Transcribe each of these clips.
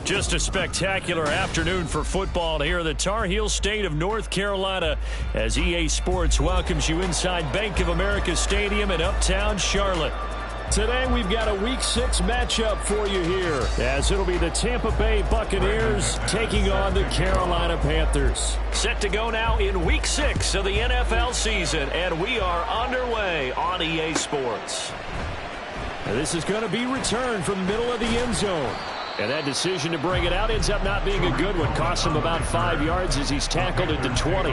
Just a spectacular afternoon for football here in the Tar Heel state of North Carolina as EA Sports welcomes you inside Bank of America Stadium in Uptown Charlotte. Today we've got a Week 6 matchup for you here as it'll be the Tampa Bay Buccaneers taking on the Carolina Panthers. Set to go now in Week 6 of the NFL season, and we are underway on EA Sports. Now, this is going to be returned from the middle of the end zone. And that decision to bring it out ends up not being a good one. Costs him about 5 yards as he's tackled at the 20.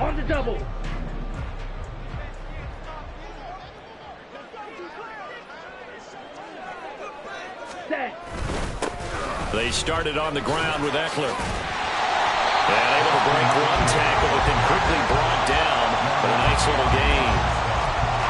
On the double. Set. They started on the ground with Eckler. And able to break one tackle, but then quickly brought down. But a nice little gain.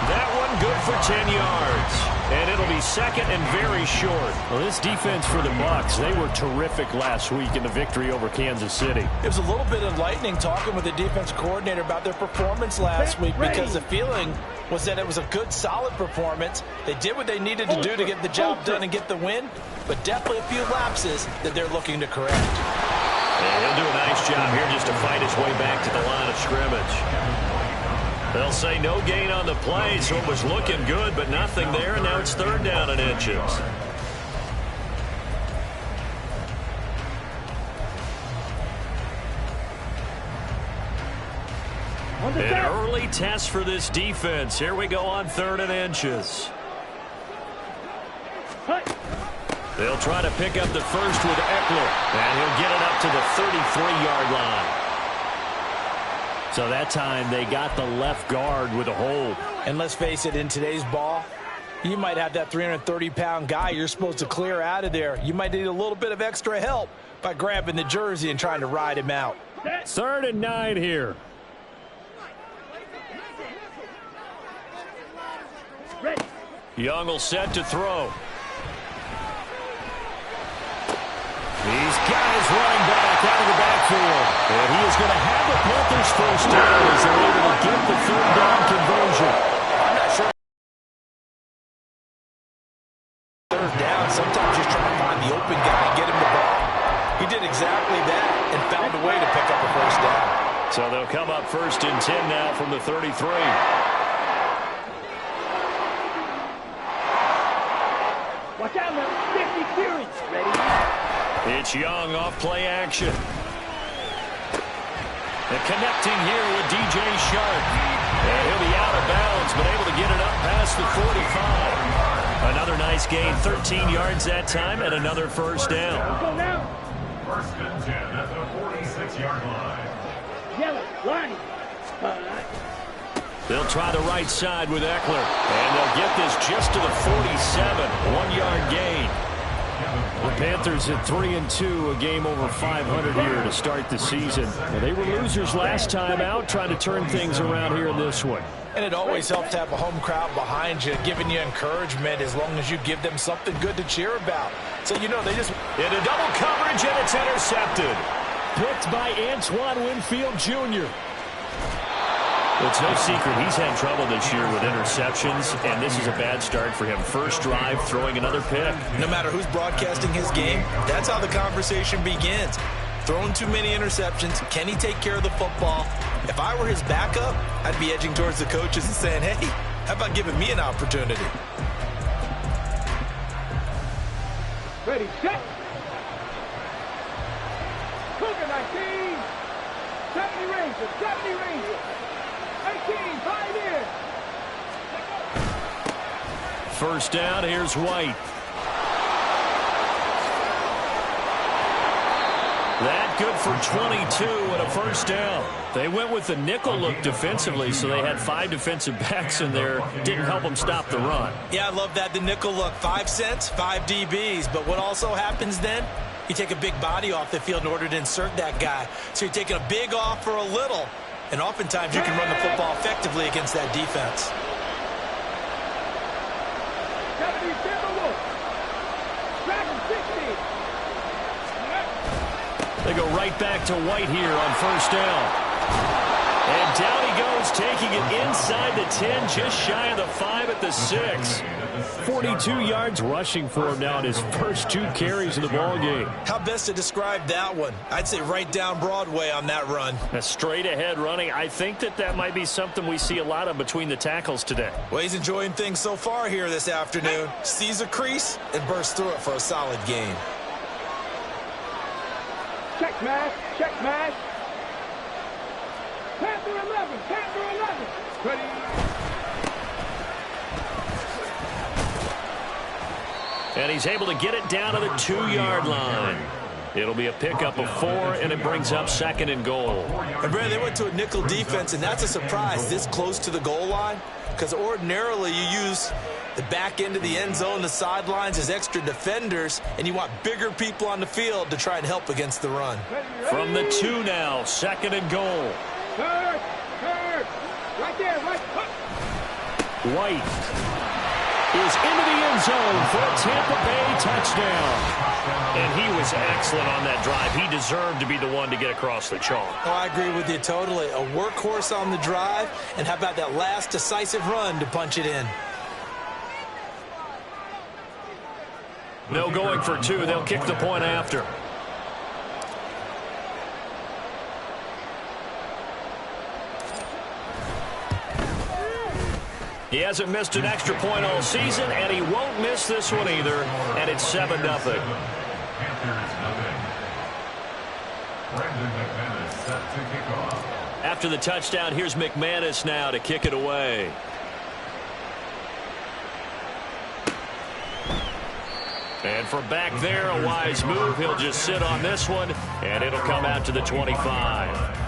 That one good for 10 yards. And it'll be second and very short. Well, this defense for the Bucs, they were terrific last week in the victory over Kansas City. It was a little bit enlightening talking with the defense coordinator about their performance last week because the feeling was that it was a good, solid performance. They did what they needed to do to get the job done and get the win, but definitely a few lapses that they're looking to correct. And he'll do a nice job here just to fight his way back to the line of scrimmage. They'll say no gain on the play, so it was looking good, but nothing there, and now it's third down and inches. An early test for this defense. Here we go on third and inches. They'll try to pick up the first with Eckler, and he'll get it up to the 33-yard line. So that time they got the left guard with a hold. And let's face it, in today's ball, you might have that 330-pound guy you're supposed to clear out of there. You might need a little bit of extra help by grabbing the jersey and trying to ride him out. 3rd and 9 here. Young will set to throw. He's got his running back out of the backfield. And he is going to have the Panthers first down as they're able to get the third down conversion. I'm not sure. Third down, sometimes just trying to find the open guy and get him the ball. He did exactly that and found a way to pick up a first down. So they'll come up 1st and 10 now from the 33. Watch out now. 50 clearance. Ready? It's Young off play action. And connecting here with DJ Shark. And he'll be out of bounds, but able to get it up past the 45. Another nice gain, 13 yards that time, and another first down. Go now. 1st and 10 at the 46-yard line. Yellow, line. They'll try the right side with Eckler. And they'll get this just to the 47. 1-yard gain. The Panthers at 3-2, a game over 500 here to start the season. Well, they were losers last time out, trying to turn things around here in this one. And it always helps to have a home crowd behind you, giving you encouragement as long as you give them something good to cheer about. So, you know, they just... Into double coverage, and it's intercepted. Picked by Antoine Winfield Jr. It's no secret he's had trouble this year with interceptions, and this is a bad start for him. First drive, throwing another pick. No matter who's broadcasting his game, that's how the conversation begins. Throwing too many interceptions, can he take care of the football? If I were his backup, I'd be edging towards the coaches and saying, hey, how about giving me an opportunity? Ready, set. Cougar 19. 70 Rangers, 70 Rangers. 18, 5 in. First down, here's White. That good for 22 and a first down. They went with the nickel look defensively, so they had 5 defensive backs in there. Didn't help them stop the run. Yeah, I love that, the nickel look. 5 cents, 5 DBs. But what also happens then, you take a big body off the field in order to insert that guy. So you're taking a big off for a little. And oftentimes you can run the football effectively against that defense. Deputy Timberwolf. Dragon 60. They go right back to White here on first down. And down he goes, taking it inside the 10, just shy of the 5 at the 6. 42 yards rushing for him now in his first 2 carries of the ballgame. How best to describe that one? I'd say right down Broadway on that run. A straight ahead running. I think that might be something we see a lot of between the tackles today. Well, he's enjoying things so far here this afternoon. Sees a crease and bursts through it for a solid gain. Check smash, check smash. Panther 11, Panther 11. Ready. And he's able to get it down to the 2-yard line. It'll be a pickup of 4, and it brings up 2nd and goal. And Brad, they went to a nickel defense, and that's a surprise this close to the goal line, because ordinarily you use the back end of the end zone, the sidelines as extra defenders, and you want bigger people on the field to try and help against the run. From the 2 now, 2nd and goal. Third. Right there, right. White is into the end zone for a Tampa Bay touchdown. And he was excellent on that drive. He deserved to be the one to get across the chalk. Oh, I agree with you totally. A workhorse on the drive, and how about that last decisive run to punch it in? No going for 2. They'll kick the point after. He hasn't missed an extra point all season, and he won't miss this one either. And it's 7-0. After the touchdown, here's McManus now to kick it away. And from back there, a wise move. He'll just sit on this one, and it'll come out to the 25.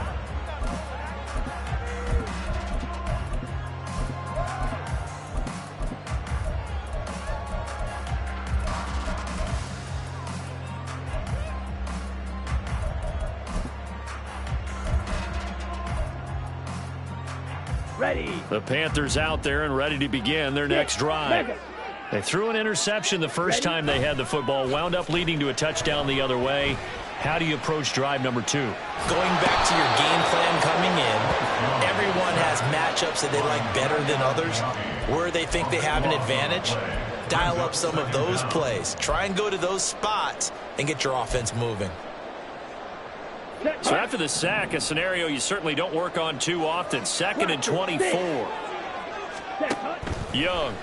Ready. The Panthers out there and ready to begin their next drive. They threw an interception the first time they had the football, wound up leading to a touchdown the other way. How do you approach drive number 2? Going back to your game plan coming in, everyone has matchups that they like better than others, where they think they have an advantage. Dial up some of those plays. Try and go to those spots and get your offense moving. So after the sack, a scenario you certainly don't work on too often. 2nd and 24. Young.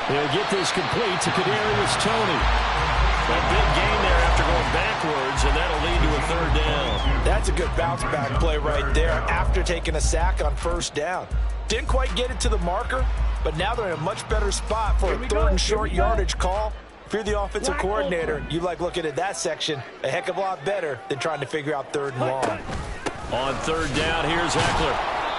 He'll get this complete to Kadarius Toney. A big gain there after going backwards, and that'll lead to a 3rd down. That's a good bounce back play right there after taking a sack on 1st down. Didn't quite get it to the marker, but now they're in a much better spot for a 3rd and short yardage call. If you're the offensive coordinator, you like looking at that section a heck of a lot better than trying to figure out 3rd and long. On 3rd down, here's Eckler.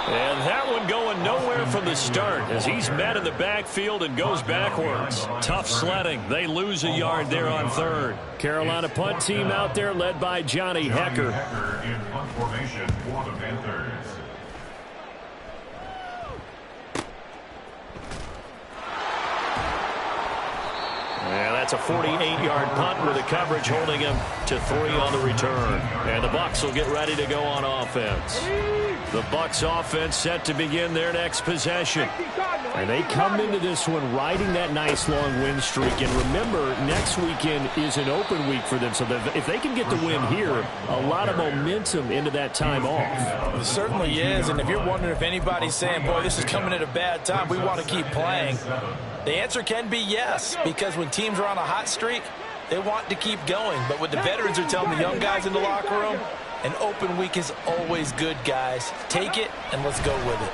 And that one going nowhere from the start as he's met in the backfield and goes backwards. Tough sledding. They lose a yard there on 3rd. Carolina punt team out there led by Johnny Hecker. In punt formation for the Panthers. And that's a 48-yard punt with the coverage holding him to 3 on the return. And the Bucs will get ready to go on offense. The Bucs offense set to begin their next possession. And they come into this one riding that nice long win streak. And remember, next weekend is an open week for them. So if they can get the win here, a lot of momentum into that time off. It certainly is. And if you're wondering if anybody's saying, boy, this is coming at a bad time, we want to keep playing, the answer can be yes. Because when teams are on a hot streak, they want to keep going. But what the veterans are telling the young guys in the locker room, an open week is always good, guys. Take it, and let's go with it.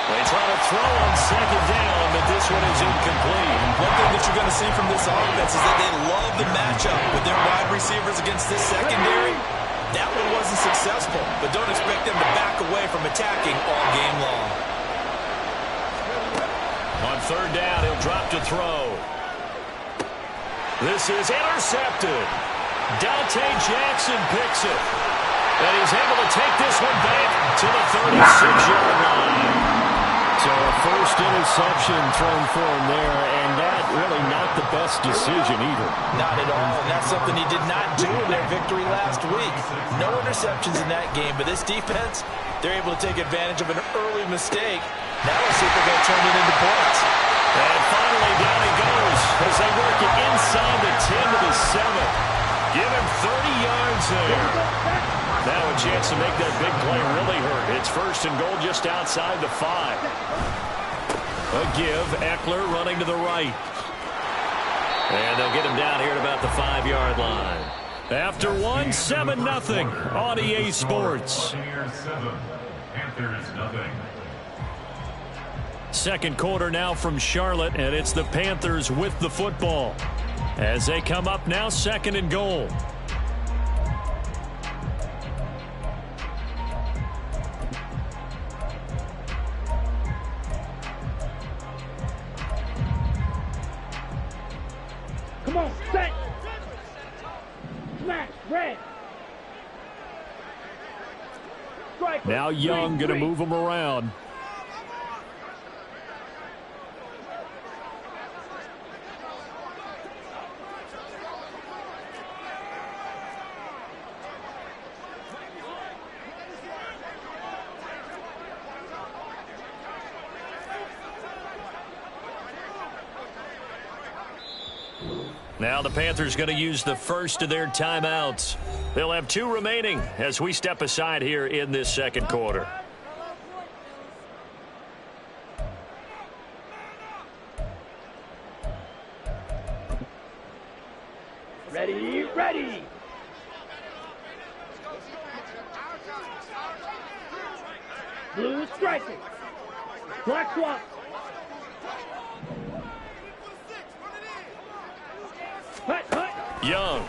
They try to throw on 2nd down, but this one is incomplete. One thing that you're going to see from this offense is that they love the matchup with their wide receivers against this secondary. That one wasn't successful, but don't expect them to back away from attacking all game long. On 3rd down, he'll drop to throw. This is intercepted. Dante Jackson picks it. And he's able to take this one back to the 36-yard line. So So a first interception thrown for him there, and that really not the best decision either. Not at all, and that's something he did not do in their victory last week. No interceptions in that game, but this defense, they're able to take advantage of an early mistake. Now let's see if they're going to turn it into points. And finally down he goes as they work it inside the 10 to the 7. Give him 30 yards there. Now a chance to make that big play really hurt. It's first and goal just outside the 5. A give, Eckler running to the right. And they'll get him down here at about the 5-yard line. After one, 7-0 on EA Sports. Buccaneers 7, Panthers nothing. Second quarter now from Charlotte, and it's the Panthers with the football as they come up now second and goal. Come on, set. Smash, red. Strike. Now Young going to move them around. Now the Panthers going to use the first of their timeouts. They'll have 2 remaining as we step aside here in this second quarter. Ready, ready. Blue striking. Black swap. Hut, hut. Young.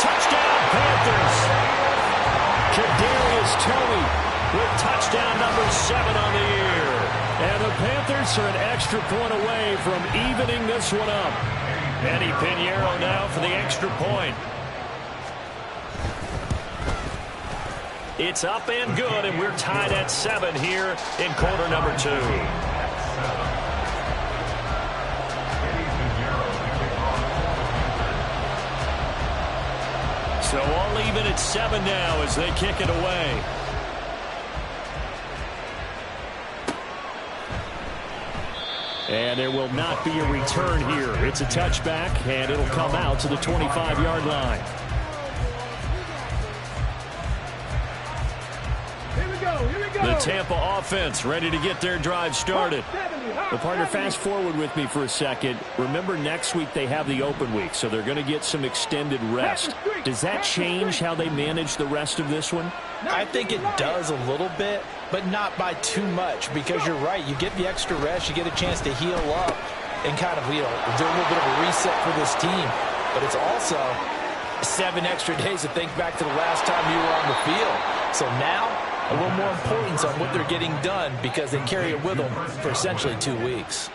Touchdown, Panthers. Kadarius Toney with touchdown number 7 on the year. And the Panthers are an extra point away from evening this one up. Eddie Pinheiro now for the extra point. It's up and good, and we're tied at 7 here in quarter number 2. So all even at 7 now as they kick it away. And there will not be a return here. It's a touchback, and it'll come out to the 25-yard line. Here we go, here we go. The Tampa offense ready to get their drive started. The partner, fast forward with me for a second. Remember, next week they have the open week, so they're going to get some extended rest. Does that change how they manage the rest of this one? I think it does a little bit, but not by too much, because you're right. You get the extra rest, you get a chance to heal up and kind of, do a little bit of a reset for this team. But it's also 7 extra days to think back to the last time you were on the field. So now, a little more importance on what they're getting done because they carry it with them for essentially 2 weeks.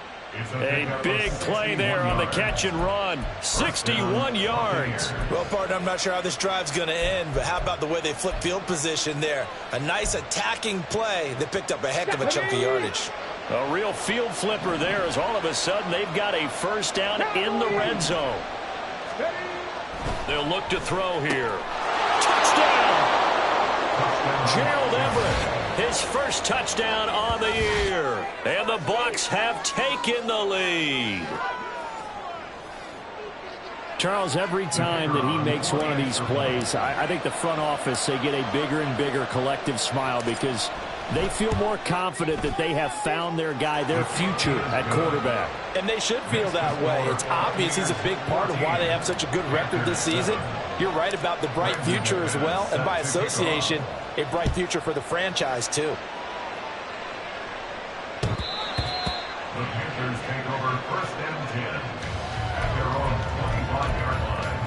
A big play there on the catch and run. 61 yards. Well, partner, I'm not sure how this drive's going to end, but how about the way they flip field position there? A nice attacking play that picked up a heck of a chunk of yardage. A real field flipper there as all of a sudden they've got a first down in the red zone. They'll look to throw here. Touchdown! Gerald Everett, his first touchdown on the year. And the Bucs have taken the lead. Charles, every time that he makes one of these plays, I think the front office, they get a bigger and bigger collective smile because they feel more confident that they have found their guy, their future at quarterback. And they should feel that way. It's obvious he's a big part of why they have such a good record this season. You're right about the bright future as well, and by association, a bright future for the franchise, too. The Panthers take over first and 10 at their own 25-yard line.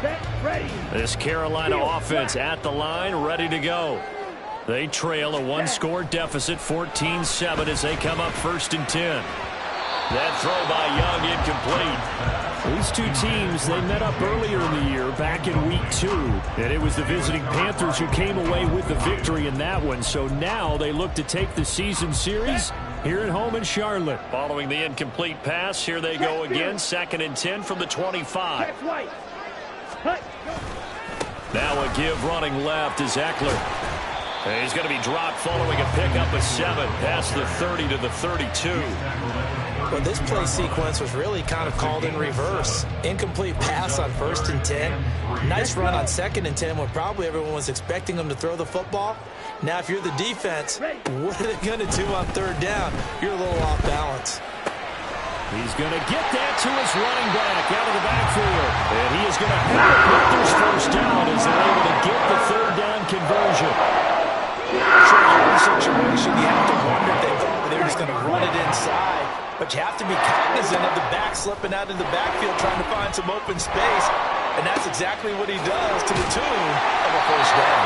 Set, ready. This Carolina offense at the line, ready to go. They trail a 1-score deficit, 14-7 as they come up first and 10. That throw by Young incomplete. These two teams, they met up earlier in the year, back in week 2. And it was the visiting Panthers who came away with the victory in that one. So now they look to take the season series here at home in Charlotte. Following the incomplete pass, here they go again. 2nd and 10 from the 25. Now a give running left is Eckler. And he's going to be dropped following a pickup of 7 past the 30 to the 32. Well, this play sequence was really kind of called in reverse. Incomplete pass on 1st and 10. Nice run on 2nd and 10 when probably everyone was expecting them to throw the football. Now, if you're the defense, what are they going to do on 3rd down? You're a little off balance. He's going to get that to his running back out of the backfield. And he is going to have the Panthers first down as they're able to get the 3rd down conversion. Sure, in this situation, you have to wonder if they're just going to run it inside. But you have to be cognizant of the back slipping out of the backfield trying to find some open space. And that's exactly what he does to the tune of a first down.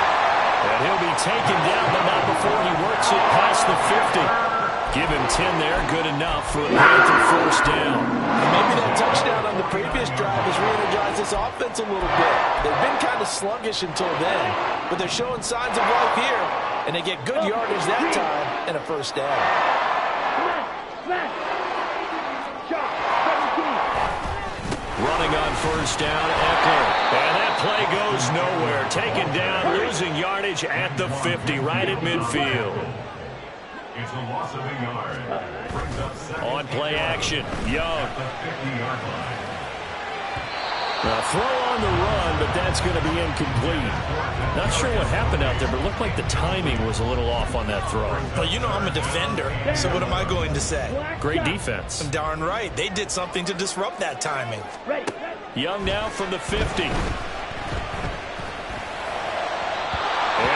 And he'll be taken down, but not before he works it past the 50. Give him 10 there, good enough for a Panther first down. And maybe that touchdown on the previous drive has re-energized this offense a little bit. They've been kind of sluggish until then, but they're showing signs of life here, and they get good yardage that time and a first down. Running on first down, Eckler. And that play goes nowhere. Taken down, losing yardage at the 50, right at midfield. It's a loss of a yard. Brings up 2nd On play action, Young. at the 50-yard line. Now throw on the run, but that's going to be incomplete. Not sure what happened out there, but it looked like the timing was a little off on that throw. Well, you know I'm a defender, so what am I going to say? Great defense. Darn right. They did something to disrupt that timing. Young now from the 50. And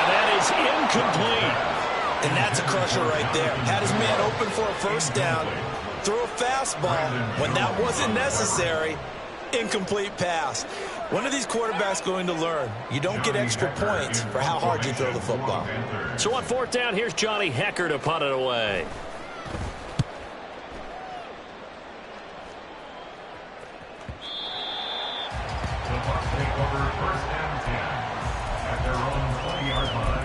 that is incomplete. And that's a crusher right there. Had his man open for a first down, threw a fastball when that wasn't necessary. Incomplete pass. When are these quarterbacks going to learn? You don't get extra points for how hard you throw the football. So on 4th down, here's Johnny Hekker to punt it away. The Bucs take over 1st and 10 at their own 20-yard line.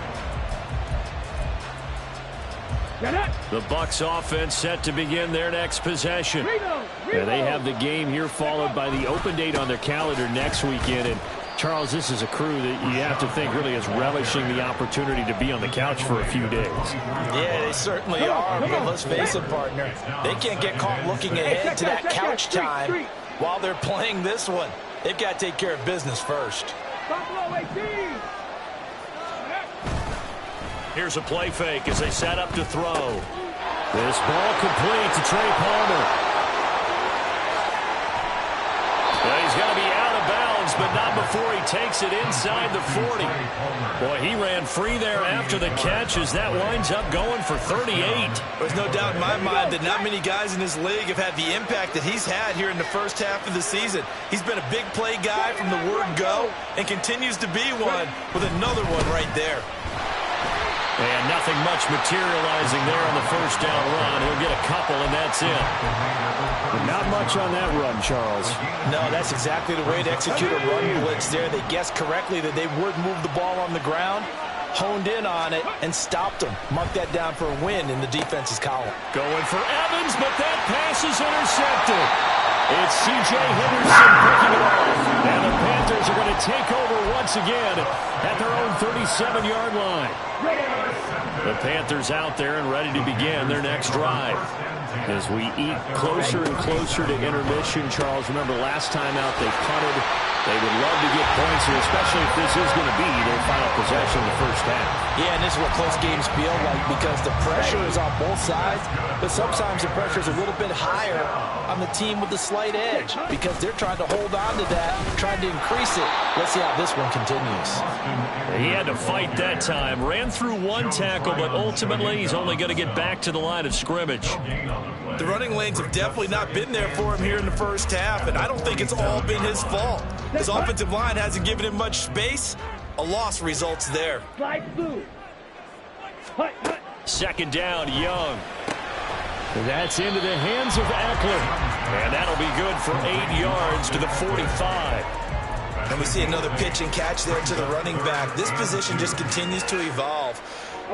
The Bucs offense set to begin their next possession. And they have the game here followed by the open date on their calendar next weekend. And Charles, this is a crew that you have to think really is relishing the opportunity to be on the couch for a few days. Yeah, they certainly are, but let's face it, partner. They can't get caught looking ahead to that couch time while they're playing this one. They've got to take care of business first. Here's a play fake as they set up to throw. This ball complete to Trey Palmer. Well, he's going to be out of bounds, but not before he takes it inside the 40. Boy, he ran free there after the catch as that winds up going for 38. There's no doubt in my mind that not many guys in this league have had the impact that he's had here in the first half of the season. He's been a big play guy from the word go and continues to be one with another one right there. And nothing much materializing there on the first down run. He'll get a couple, and that's it. But not much on that run, Charles. No, that's exactly the way to execute a run blitz there. They guessed correctly that they would move the ball on the ground, honed in on it, and stopped them. Mark that down for a win in the defense's column. Going for Evans, but that pass is intercepted. It's C.J. Henderson picking it off. And the Panthers are going to take over once again at their own 37-yard line. The Panthers out there and ready to begin their next drive. As we eat closer and closer to intermission, Charles, remember last time out they punted. They would love to get points here, especially if this is going to be their final possession in the first half. Yeah, and this is what close games feel like because the pressure is on both sides, but sometimes the pressure is a little bit higher on the team with the slight edge because they're trying to hold on to that, trying to increase it. Let's see how this one continues. He had to fight that time. Ran through one tackle, but ultimately he's only going to get back to the line of scrimmage. The running lanes have definitely not been there for him here in the first half, and I don't think it's all been his fault. His offensive line hasn't given him much space. A loss results there. Second down, Young. That's into the hands of Eckler. And that'll be good for 8 yards to the 45. And we see another pitch and catch there to the running back. This position just continues to evolve.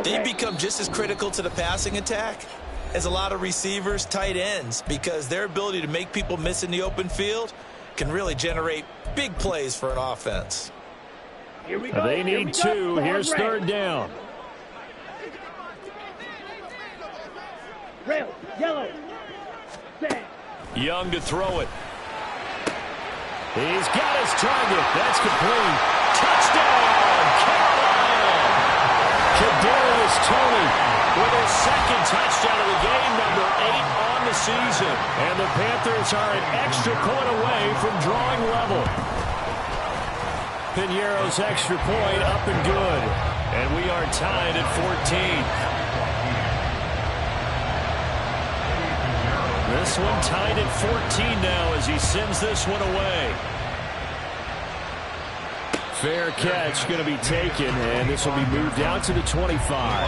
They become just as critical to the passing attack as a lot of receivers, tight ends, because their ability to make people miss in the open field can really generate big plays for an offense. Here we go. They need 2. Here's third down. Red, yellow, set. Young to throw it. He's got his target. That's complete. Touchdown, Carolina! Kadarius Toney with his second touchdown of the game, number 8 on the season. And the Panthers are an extra point away from drawing level. Piñeiro's extra point up and good. And we are tied at 14. This one tied at 14 now as he sends this one away. Fair catch going to be taken, and this will be moved out to the 25.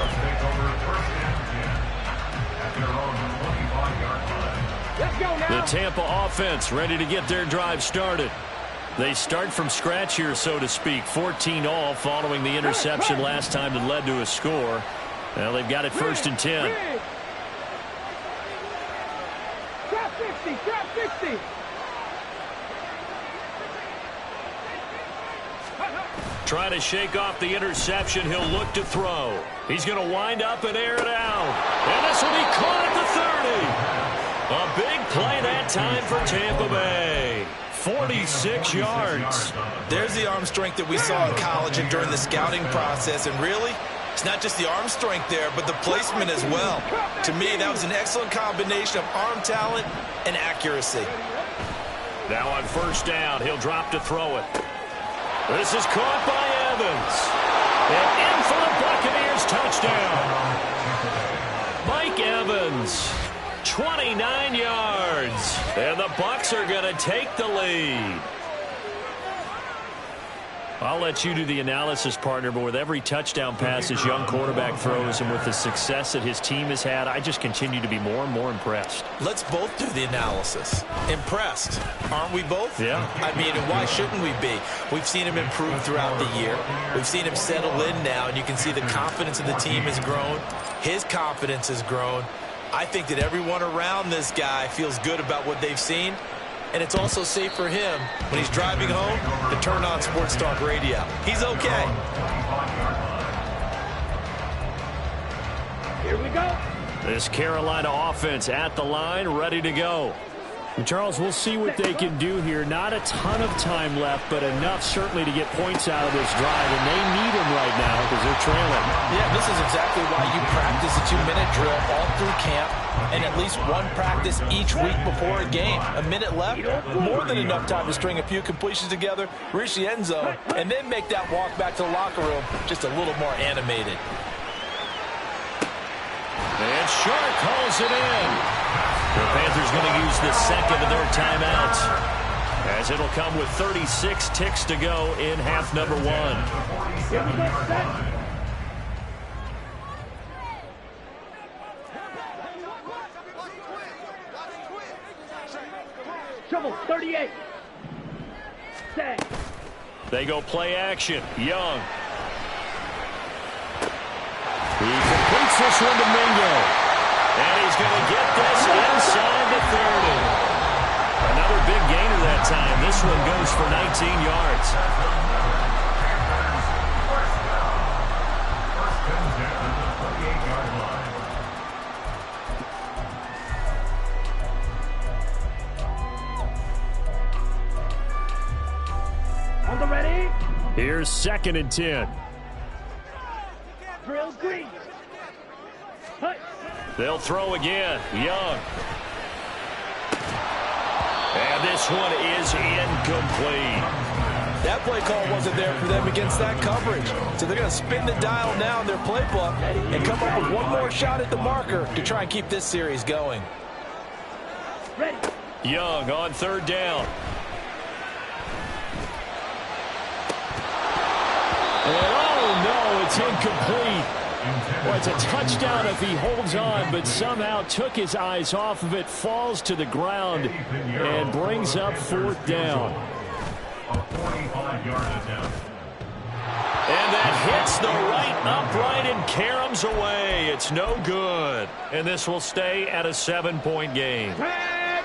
The Tampa offense ready to get their drive started. They start from scratch here, so to speak. 14 all following the interception last time that led to a score. Well, they've got it 1st and 10. Drop 50, drop 50. Trying to shake off the interception. He'll look to throw. He's going to wind up and air it out. And this will be caught at the 30. A big play that time for Tampa Bay. 46 yards. There's the arm strength that we saw in college and during the scouting process. And really, it's not just the arm strength there, but the placement as well. To me, that was an excellent combination of arm talent and accuracy. Now on 1st down, he'll drop to throw it. This is caught by Evans. And in for the Buccaneers touchdown. Mike Evans, 29 yards. And the Bucs are going to take the lead. I'll let you do the analysis, partner, but with every touchdown pass his young quarterback throws and with the success that his team has had, I just continue to be more and more impressed. Let's both do the analysis. Impressed. Aren't we both? Yeah. I mean, why shouldn't we be? We've seen him improve throughout the year. We've seen him settle in now, and you can see the confidence of the team has grown. His confidence has grown. I think that everyone around this guy feels good about what they've seen. And it's also safe for him when he's driving home to turn on Sports Talk Radio. He's okay. Here we go. This Carolina offense at the line, ready to go. And Charles, we'll see what they can do here. Not a ton of time left, but enough certainly to get points out of this drive. And they need them right now because they're trailing. Yeah, this is exactly why you practice a 2-minute drill all through camp and at least one practice each week before a game. A minute left, more than enough time to string a few completions together, reach the end zone, and then make that walk back to the locker room just a little more animated. And Shark calls it in. The Panthers going to use the second of their timeouts, as it'll come with 36 ticks to go in half number 1. Here we go, set. Trouble, 38. Set. They go play action. Young. He completes this one to Mingo. And he's going to get this inside the 30. Another big gainer that time. This one goes for 19 yards. On the ready. Here's 2nd and 10. Drill green. Hut. They'll throw again. Young. And this one is incomplete. That play call wasn't there for them against that coverage. So they're going to spin the dial now in their playbook and come up with one more shot at the marker to try and keep this series going. Ready. Young on 3rd down. And oh no, it's incomplete. Well, it's a touchdown if he holds on, but somehow took his eyes off of it, falls to the ground, and brings up 4th down. A 45-yard attempt. And that hits the right upright and caroms away. It's no good. And this will stay at a 7-point game.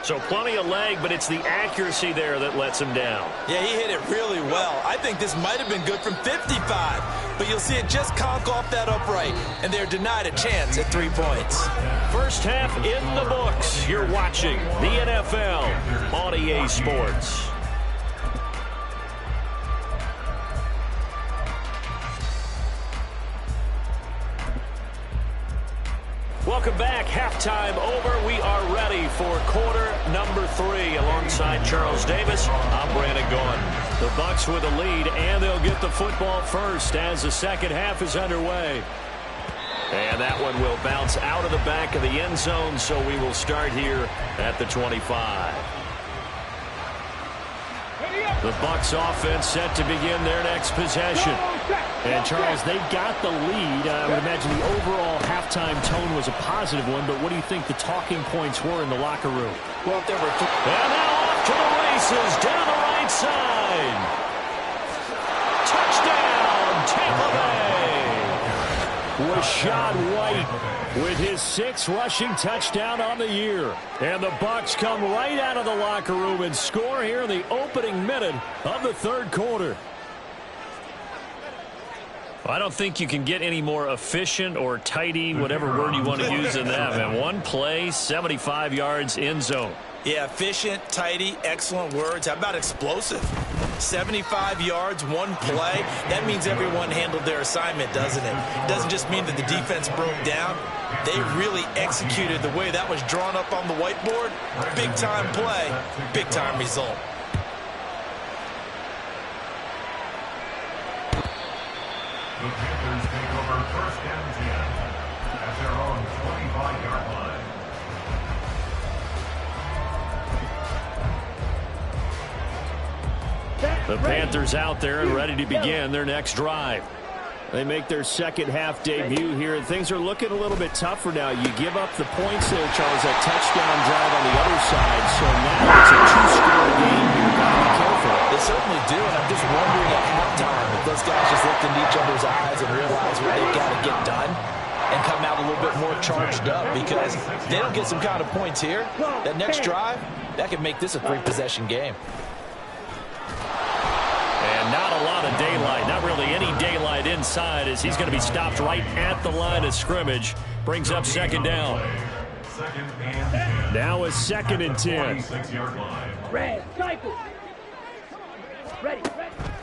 So plenty of leg, but it's the accuracy there that lets him down. Yeah, he hit it really well. I think this might have been good from 55, but you'll see it just conk off that upright, and they're denied a chance at 3 points. First half in the books. You're watching the NFL on EA Sports. Welcome back. Halftime over. We are ready for quarter number 3. Alongside Charles Davis, I'm Brandon Gaudin. The Bucs with a lead, and they'll get the football first as the second half is underway. And that one will bounce out of the back of the end zone, so we will start here at the 25. The Bucs offense set to begin their next possession. And, Charles, they got the lead. I would imagine the overall halftime tone was a positive one, but what do you think the talking points were in the locker room? Well, if there were and now off to the races, down the right side. Touchdown, Tampa Bay. Rashad White with his 6th rushing touchdown on the year. And the Bucs come right out of the locker room and score here in the opening minute of the 3rd quarter. I don't think you can get any more efficient or tidy, whatever word you want to use in that, man. One play, 75 yards, end zone. Yeah, efficient, tidy, excellent words. How about explosive? 75 yards, one play. That means everyone handled their assignment, doesn't it? It doesn't just mean that the defense broke down. They really executed the way that was drawn up on the whiteboard. Big-time play, big-time result. The Panthers take over 1st and 10 at their own 25-yard line. The Panthers out there and ready to begin their next drive. They make their second half debut here, and things are looking a little bit tougher now. You give up the points there, Charles, that touchdown drive on the other side, so now it's a 2-score game here. Got to be careful. They certainly do, and I'm just wondering at halftime if those guys just looked into each other's eyes and realized what they've got to get done and come out a little bit more charged up, because they don't get some kind of points here. That next drive, that could make this a 3-possession game. And not a lot of daylight, not really any daylight inside, as he's going to be stopped right at the line of scrimmage. Brings up 2nd down. Now a 2nd and 10. 26-yard line. Ready.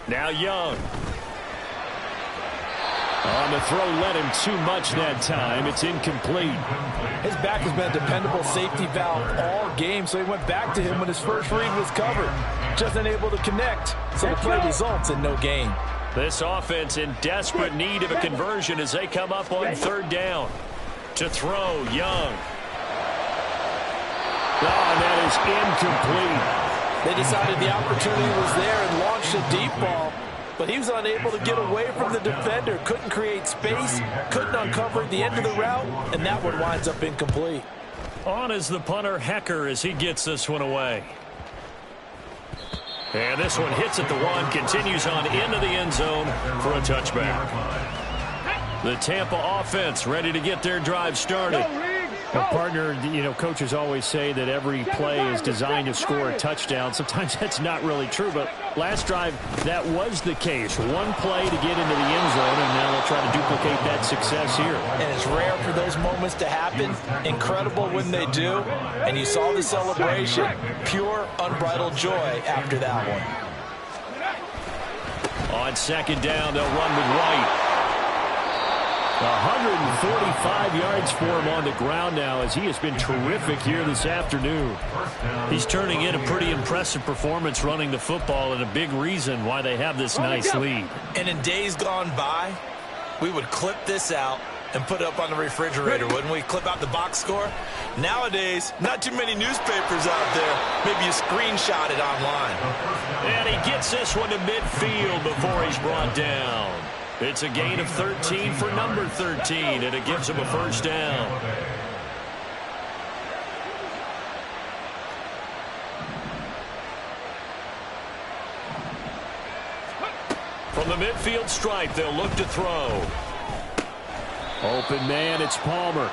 Now Young. On the throw, led him too much that time. It's incomplete. His back has been a dependable safety valve all game, so he went back to him when his first read was covered. Just unable to connect, so the play results in no gain. This offense in desperate need of a conversion as they come up on 3rd down. To throw, Young. Oh, and that is incomplete. They decided the opportunity was there and launched a deep ball, but he was unable to get away from the defender. Couldn't create space, couldn't uncover the end of the route, and that one winds up incomplete. On is the punter, Hecker, as he gets this one away. And this one hits at the 1, continues on into the end zone for a touchback. The Tampa offense ready to get their drive started. Well, partner, you know, coaches always say that every play is designed to score a touchdown. Sometimes that's not really true, but last drive, that was the case. One play to get into the end zone, and now they'll try to duplicate that success here. And it's rare for those moments to happen. Incredible when they do. And you saw the celebration. Pure, unbridled joy after that one. On 2nd down, they'll run with White. 145 yards for him on the ground now, as he has been terrific here this afternoon. He's turning in a pretty impressive performance running the football, and a big reason why they have this nice lead. And in days gone by, we would clip this out and put it up on the refrigerator, wouldn't we? Clip out the box score. Nowadays, not too many newspapers out there. Maybe you screenshot it online. And he gets this one to midfield before he's brought down. It's a gain of 13 for number 13, and it gives him a first down. From the midfield stripe, they'll look to throw. Open man, it's Palmer.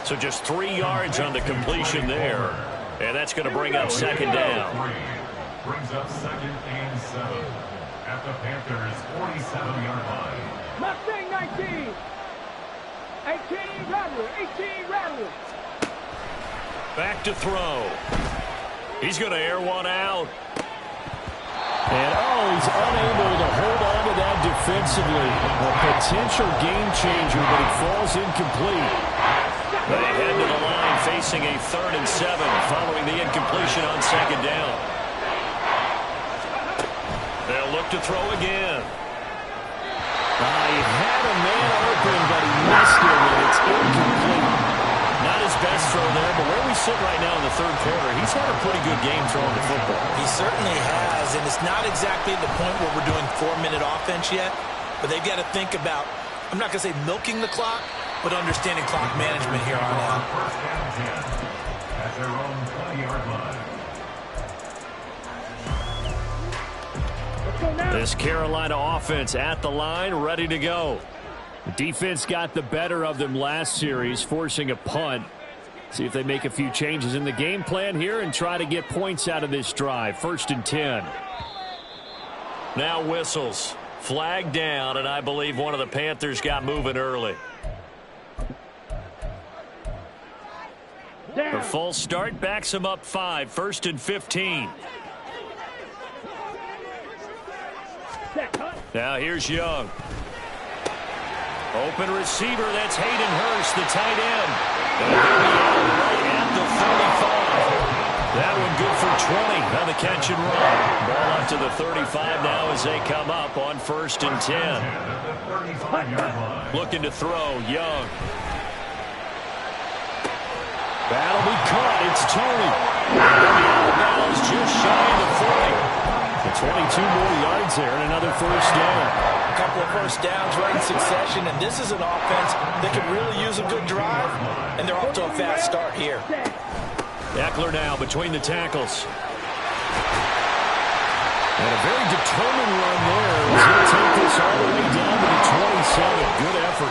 So just 3 yards on the completion there. And that's going to bring up second down. Brings up 2nd and 7 at the Panthers' 47-yard line. Mustang 19. 18 Rattler. 18 Rattler. Back to throw. He's going to air one out. And, he's unable to hold on to that defensively. A potential game changer, but he falls incomplete. They head to the line facing a 3rd and 7 following the incompletion on second down. They'll look to throw again. He had a man open, but he missed him, and it's incomplete. Not his best throw there, but where we sit right now in the 3rd quarter, he's had a pretty good game throwing the football. He certainly has, and it's not exactly the point where we're doing 4-minute offense yet, but they've got to think about, I'm not going to say milking the clock, but understanding clock management here on out. First down 10 at their own 20-yard line. This Carolina offense at the line, ready to go. The defense got the better of them last series, forcing a punt. See if they make a few changes in the game plan here and try to get points out of this drive. 1st and 10. Now whistles. Flag down, and I believe one of the Panthers got moving early. The false start backs him up 5. 1st and 15. Now here's Young. Open receiver, that's Hayden Hurst, the tight end. And he'll be out right at the 35. That one good for 20 on the catch and run. Ball up to the 35 now as they come up on 1st and 10. Looking to throw, Young. That'll be caught, it's Tony. Outbounds just shy of the 40. 22 more yards there and another first down. A couple of first downs right in succession, and this is an offense that could really use a good drive, and they're off to a fast start here. Eckler now between the tackles. And a very determined run there as he'll take this all the way down to the 27. Good effort.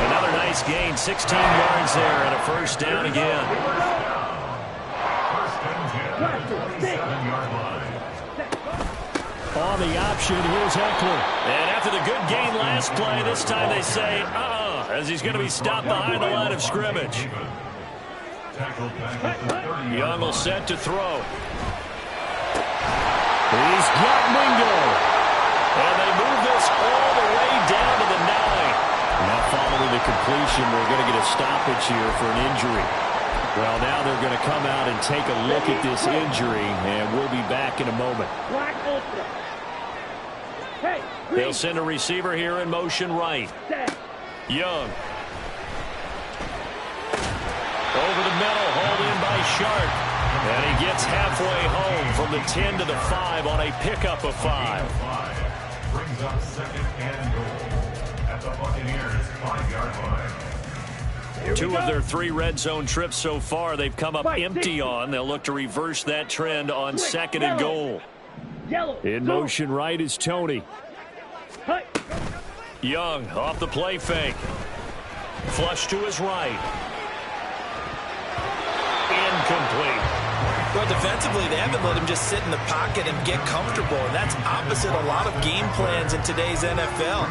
Another nice gain, 16 yards there and a first down again. First and 10 at the 47-yard line. On the option, here's Eckler. And after the good gain last play, this time they say, as he's going to be stopped behind the line of scrimmage. Young will set to throw. He's got Mingo. And they move this all the way down to the 9. Now following the completion, we're going to get a stoppage here for an injury. Well, now they're going to come out and take a look at this injury, and we'll be back in a moment. They'll send a receiver here in motion right. Young. Over the middle, hauled in by Sharp. And he gets halfway home from the 10 to the 5 on a pickup of 5. Brings up 2nd and goal at the Buccaneers' 5-yard line. 2 of their 3 red zone trips so far they've come up empty on. They'll look to reverse that trend on 2nd and goal. In motion right is Tony. Young off the play fake. Flush to his right. Incomplete. Well, defensively, they haven't let him just sit in the pocket and get comfortable, and that's opposite a lot of game plans in today's NFL.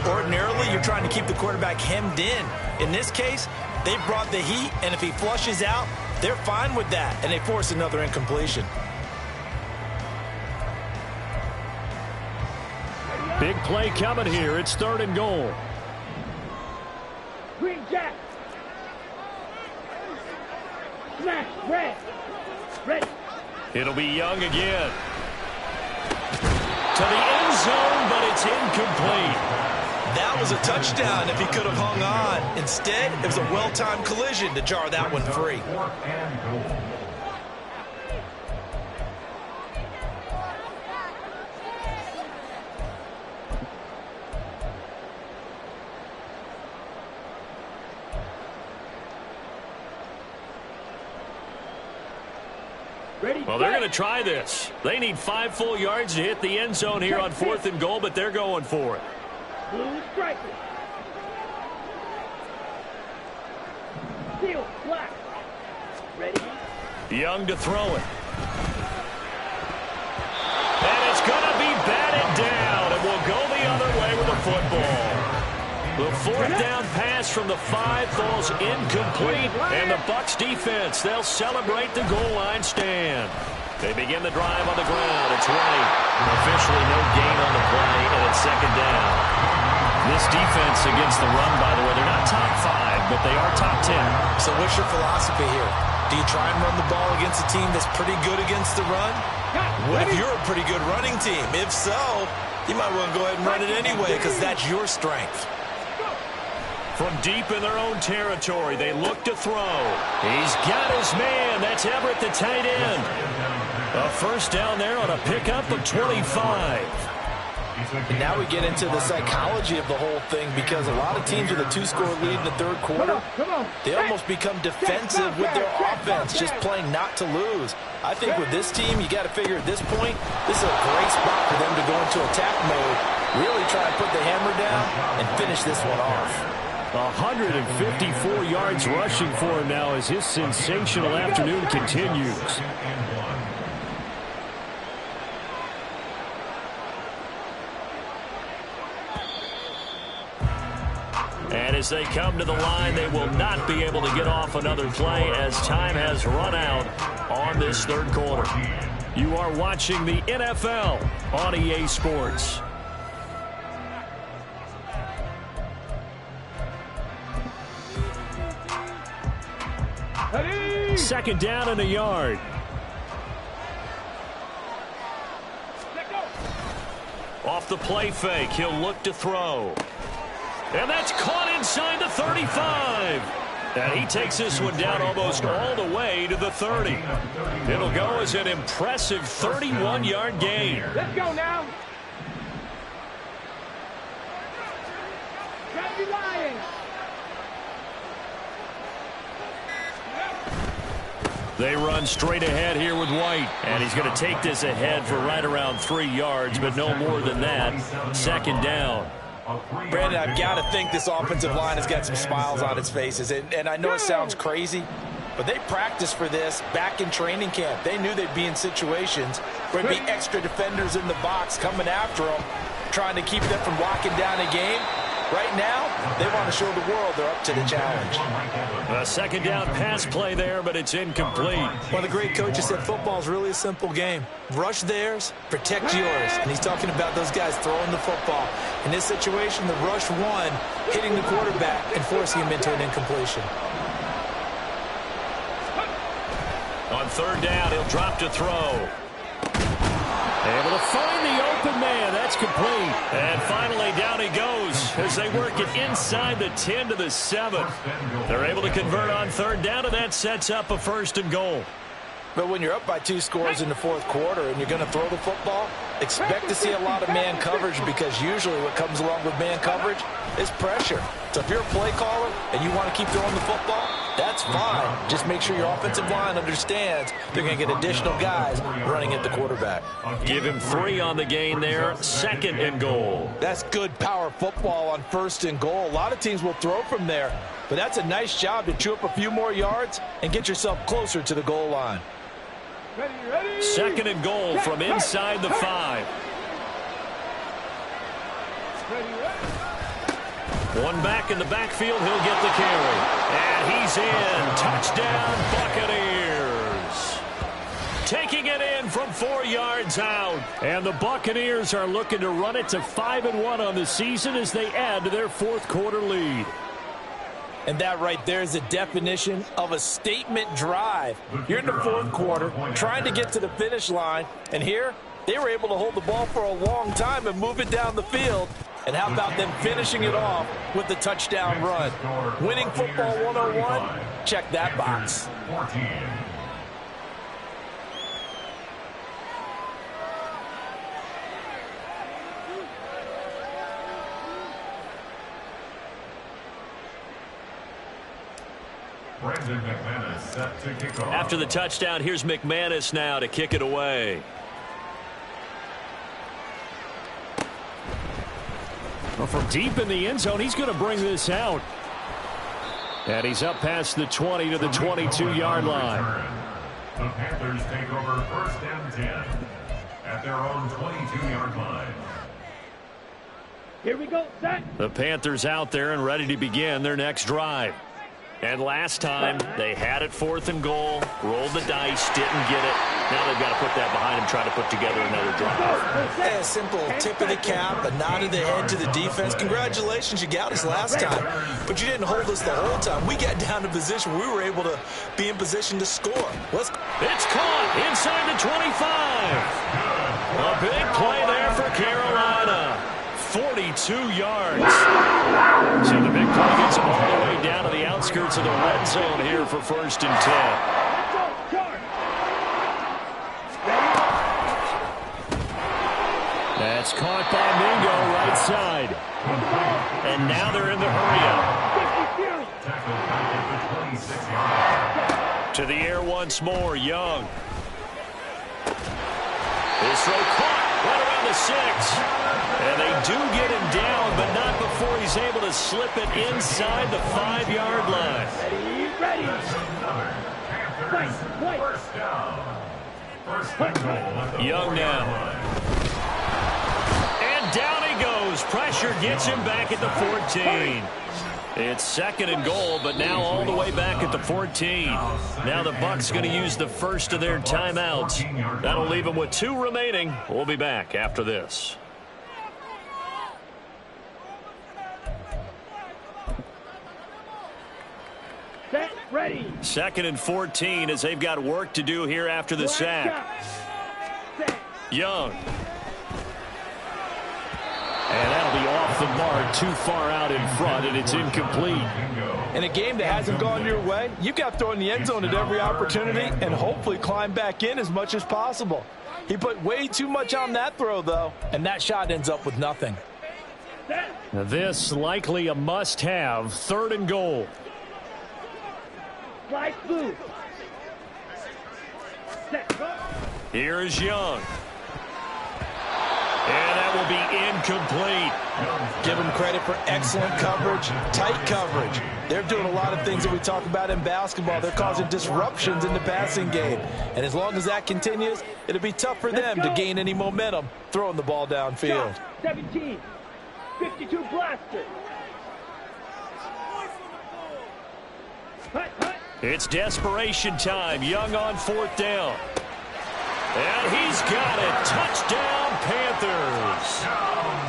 Ordinarily, you're trying to keep the quarterback hemmed in. In this case, they brought the heat, and if he flushes out, they're fine with that, and they force another incompletion. Big play coming here. It's 3rd and goal. Green Jack. Smash. Red. Ready. It'll be Young again. To the end zone, but it's incomplete. That was a touchdown if he could have hung on. Instead, it was a well-timed collision to jar that one free. 4th and goal. Well, they're going to try this. They need 5 full yards to hit the end zone here on 4th and goal, but they're going for it. Blue striker. Steel, black. Ready? Young to throw it. And it's going to be batted down, and we'll go the other way with the football. The 4th down pass from the 5 falls incomplete, and the Bucs defense, they'll celebrate the goal line stand. They begin the drive on the ground. It's ready. Officially no gain on the play, and it's 2nd down. This defense against the run, by the way, they're not top 5, but they are top 10. So what's your philosophy here? Do you try and run the ball against a team that's pretty good against the run? What if you're a pretty good running team? If so, you might want to go ahead and run it anyway because that's your strength. From deep in their own territory, they look to throw. He's got his man. That's Everett, the tight end. A 1st down there on a pickup of 25. And now we get into the psychology of the whole thing because a lot of teams with a 2-score lead in the 3rd quarter, they almost become defensive with their offense, just playing not to lose. I think with this team, you got to figure at this point, this is a great spot for them to go into attack mode, really try to put the hammer down and finish this one off. 154 yards rushing for him now as his sensational afternoon continues. And as they come to the line, they will not be able to get off another play as time has run out on this 3rd quarter. You are watching the NFL on EA Sports. Ready? 2nd down and a yard. Let go. Off the play fake, he'll look to throw. And that's caught inside the 35. And he takes this one down almost all the way to the 30. It'll go as an impressive 31-yard gain. Let's go now. Grab your lion. They run straight ahead here with White. And he's going to take this ahead for right around 3 yards, but no more than that. 2nd down. Brandon, I've got to think this offensive line has got some smiles on its faces. And I know it sounds crazy, but they practiced for this back in training camp. They knew they'd be in situations where there'd be extra defenders in the box coming after them, trying to keep them from locking down a game. Right now, they want to show the world they're up to the challenge. A 2nd down pass play there, but it's incomplete. One of the great coaches said football is really a simple game. Rush theirs, protect yours. And he's talking about those guys throwing the football. In this situation, the rush one, hitting the quarterback and forcing him into an incompletion. On 3rd down, he'll drop to throw. Able to find the open man. That's complete. And finally, down he goes as they work it inside the 10 to the 7. They're able to convert on 3rd down, and that sets up a 1st and goal. But when you're up by 2 scores in the 4th quarter and you're going to throw the football, expect to see a lot of man coverage because usually what comes along with man coverage is pressure. So if you're a play caller and you want to keep throwing the football, that's fine. Just make sure your offensive line understands they're going to get additional guys running at the quarterback. Give him 3 on the gain there. 2nd and goal. That's good power football on 1st and goal. A lot of teams will throw from there, but that's a nice job to chew up a few more yards and get yourself closer to the goal line. Ready, ready. 2nd and goal from inside the 5. Ready, ready. One back in the backfield, he'll get the carry. And he's in. Touchdown, Buccaneers. Taking it in from 4 yards out. And the Buccaneers are looking to run it to 5-1 on the season as they add to their 4th quarter lead. And that right there is the definition of a statement drive. You're in the 4th quarter, trying to get to the finish line, and here they were able to hold the ball for a long time and move it down the field. And how about them finishing it off with the touchdown run? Winning football 101? Check that box. Brandon McManus set to kick off. After the touchdown, here's McManus now to kick it away. Well, from deep in the end zone, he's going to bring this out. And he's up past the 20 to the 22-yard line. The Panthers take over 1st and 10 at their own 22-yard line. Here we go, set. The Panthers out there and ready to begin their next drive. And last time, they had it 4th and goal, rolled the dice, didn't get it. Now they've got to put that behind them, try to put together another drive. Yeah, a simple tip of the cap, a nod of the head to the defense. Congratulations, you got us last time. But you didn't hold us the whole time. We got down to position. We were able to be in position to score. It's caught inside the 25. A big play there for Carolina. 42 yards. So the big play gets them all the way down to the outskirts of the red zone here for 1st and 10. That's caught by Mingo right side. And now they're in the hurry up. To the air once more, Young. This throw caught right around the 6. And they do get him down, but not before he's able to slip it inside the 5-yard line. Ready. Young now. And down he goes. Pressure gets him back at the 14. It's 2nd and goal, but now all the way back at the 14. Now the Bucs going to use the first of their timeouts. That'll leave them with 2 remaining. We'll be back after this. Set, ready. 2nd and 14 as they've got work to do here after the sack. Young. And that'll be off the mark, too far out in front, and it's incomplete. In a game that hasn't gone your way, you've got to throw in the end zone at every opportunity and hopefully climb back in as much as possible. He put way too much on that throw, though, and that shot ends up with nothing. Now this likely a must-have, 3rd and goal. Slide blue. Set. Here is Young. And that will be incomplete. Give them credit for excellent coverage, tight coverage. They're doing a lot of things that we talk about in basketball. They're causing disruptions in the passing game. And as long as that continues, it'll be tough for them to gain any momentum throwing the ball downfield. 17. 52 blaster. It's desperation time. Young on 4th down. And he's got it. Touchdown, Panthers.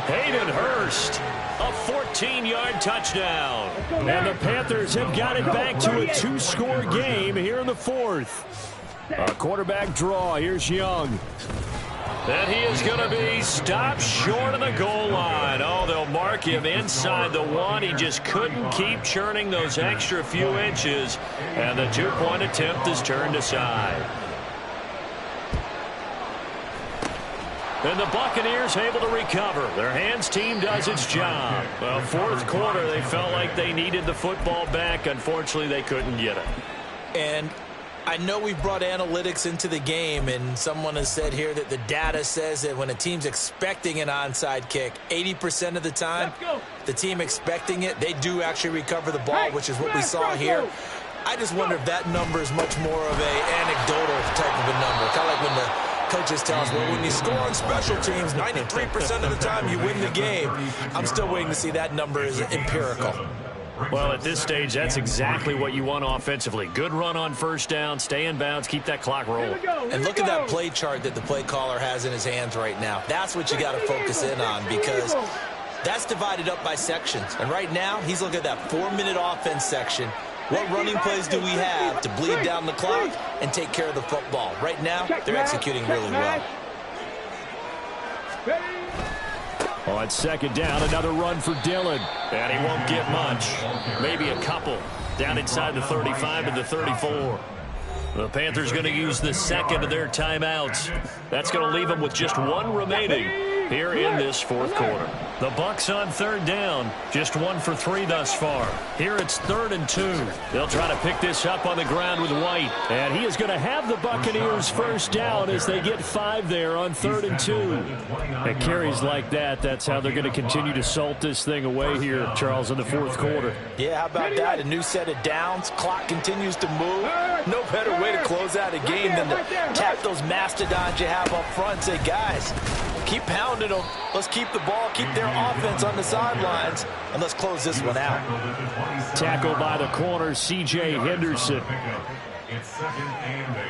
Hayden Hurst, a 14-yard touchdown. And the Panthers have got it back to a 2-score game here in the 4th. A quarterback draw. Here's Young. And he is going to be stopped short of the goal line. Oh, they'll mark him inside the 1. He just couldn't keep churning those extra few inches. And the 2-point attempt is turned aside. And the Buccaneers able to recover. Their hands team does its job. Well, 4th quarter, they felt like they needed the football back. Unfortunately, they couldn't get it. And I know we've brought analytics into the game, and someone has said here that the data says that when a team's expecting an onside kick, 80% of the time, the team expecting it, they do actually recover the ball, which is what we saw here. I just wonder if that number is much more of a anecdotal type of a number. Kind of like when the coaches tell us, well, when you score on special teams, 93% of the time you win the game. I'm still waiting to see that number is empirical. Well, at this stage, that's exactly what you want offensively. Good run on 1st down, stay in bounds, keep that clock rolling. And look at that play chart that the play caller has in his hands right now. That's what you got to focus in on, because that's divided up by sections. And right now, he's looking at that 4-minute offense section. What running plays do we have to bleed down the clock and take care of the football? Right now, they're executing really well. On 2nd down, another run for Dillon. And he won't get much. Maybe a couple. Down inside the 35 and the 34. The Panthers going to use the 2nd of their timeouts. That's going to leave them with just 1 remaining. here in this fourth quarter. The Bucs on third down, just 1 for 3 thus far. Here it's 3rd and 2. They'll try to pick this up on the ground with White. And he is going to have the Buccaneers first down as they get 5 there on 3rd and 2. At carries like that, that's how they're going to continue to salt this thing away here, Charles, in the fourth quarter. Yeah, how about that? A new set of downs. Clock continues to move. No better way to close out a game than to tap those mastodons you have up front and say, guys, keep pounding them. Let's keep the ball, keep their offense on the sidelines, and let's close this one out. Tackled by the corner, C.J. Henderson. It's 2nd and 8.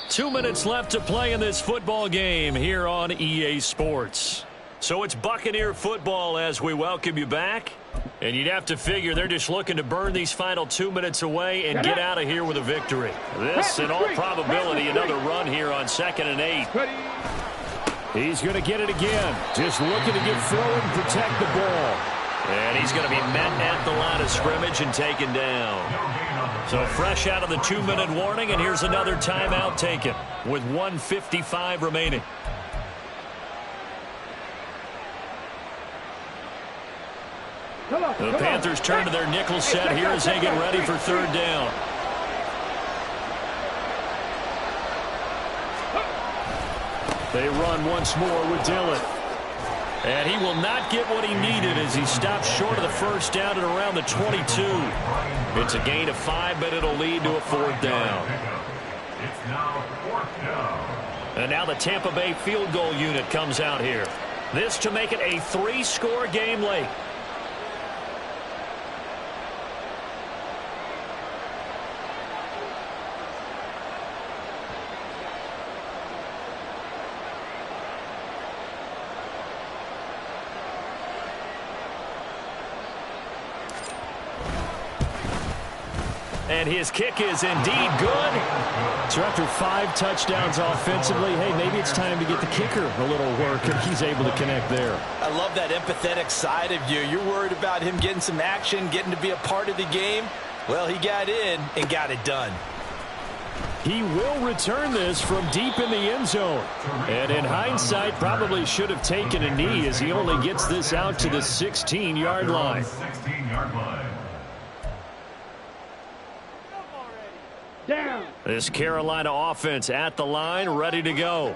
2 minutes left to play in this football game here on EA Sports. So it's Buccaneer football as we welcome you back. And you'd have to figure they're just looking to burn these final 2 minutes away and get out of here with a victory. This, in all probability, another run here on 2nd and 8. He's going to get it again. Just looking to get forward and protect the ball. And he's going to be met at the line of scrimmage and taken down. So fresh out of the 2-minute warning, and here's another timeout taken with 1:55 remaining. The Panthers turn to their nickel set here as they get ready for 3rd down. They run once more with Dillon. And he will not get what he needed as he stops short of the first down at around the 22. It's a gain of 5, but it'll lead to a 4th down. It's now 4th down. And now the Tampa Bay field goal unit comes out here. This to make it a 3-score game late. And his kick is indeed good. So after 5 touchdowns offensively, hey, maybe it's time to get the kicker a little work, and he's able to connect there. I love that empathetic side of you. You're worried about him getting some action, getting to be a part of the game. Well, he got in and got it done. He will return this from deep in the end zone. And in hindsight, probably should have taken a knee as he only gets this out to the 16-yard line. 16-yard line. Down. This Carolina offense at the line, ready to go.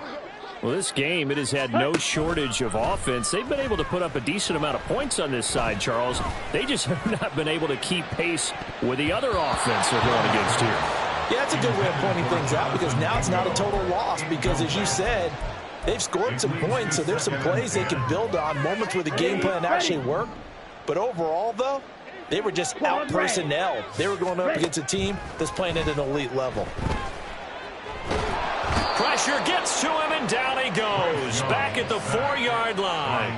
Well, this game, it has had no shortage of offense. They've been able to put up a decent amount of points on this side, Charles. They just have not been able to keep pace with the other offense they're going against here. Yeah, that's a good way of pointing things out because now it's not a total loss because, as you said, they've scored some points, so there's some plays they can build on, moments where the game plan actually worked. But overall, though, they were just out-personnel. They were going up against a team that's playing at an elite level. Pressure gets to him, and down he goes. Back at the 4-yard line.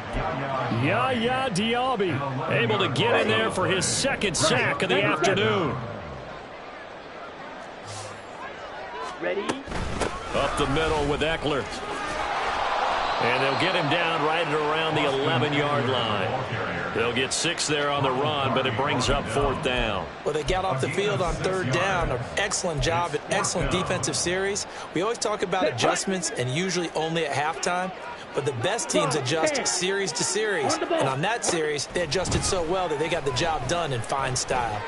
Yaya Diaby able to get in there for his 2nd sack of the afternoon. Ready? Up the middle with Eckler. And they'll get him down right at around the 11-yard line. They'll get 6 there on the run, but it brings up 4th down. Well, they got off the field on 3rd down. An excellent job, an excellent defensive series. We always talk about adjustments and usually only at halftime. But the best teams adjust series to series. And on that series, they adjusted so well that they got the job done in fine style.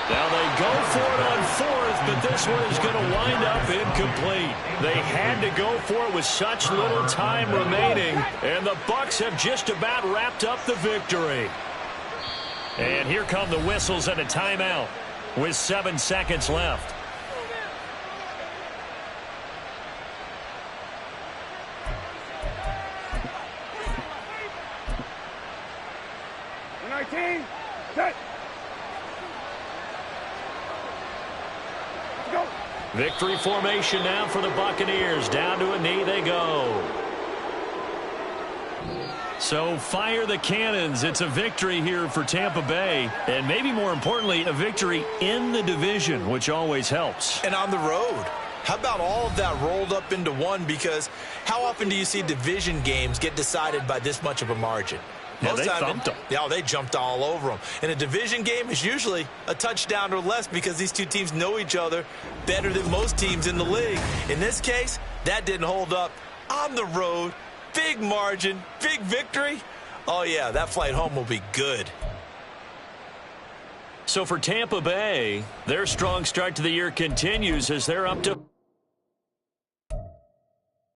Now they go for it on 4th, but this one is going to wind up incomplete. They had to go for it with such little time remaining, and the Bucs have just about wrapped up the victory. And here come the whistles and a timeout with 7 seconds left. Set. Go. Victory formation now for the Buccaneers. Down to a knee they go. So fire the cannons. It's a victory here for Tampa Bay. And maybe more importantly, a victory in the division, which always helps. And on the road. How about all of that rolled up into one? Because how often do you see division games get decided by this much of a margin? Yeah, they thumped them. Yeah, they jumped all over them. And a division game is usually a touchdown or less because these two teams know each other better than most teams in the league. In this case, That didn't hold up on the road. Big margin, big victory. Oh, yeah, that flight home will be good. So for Tampa Bay, their strong start to the year continues as they're up to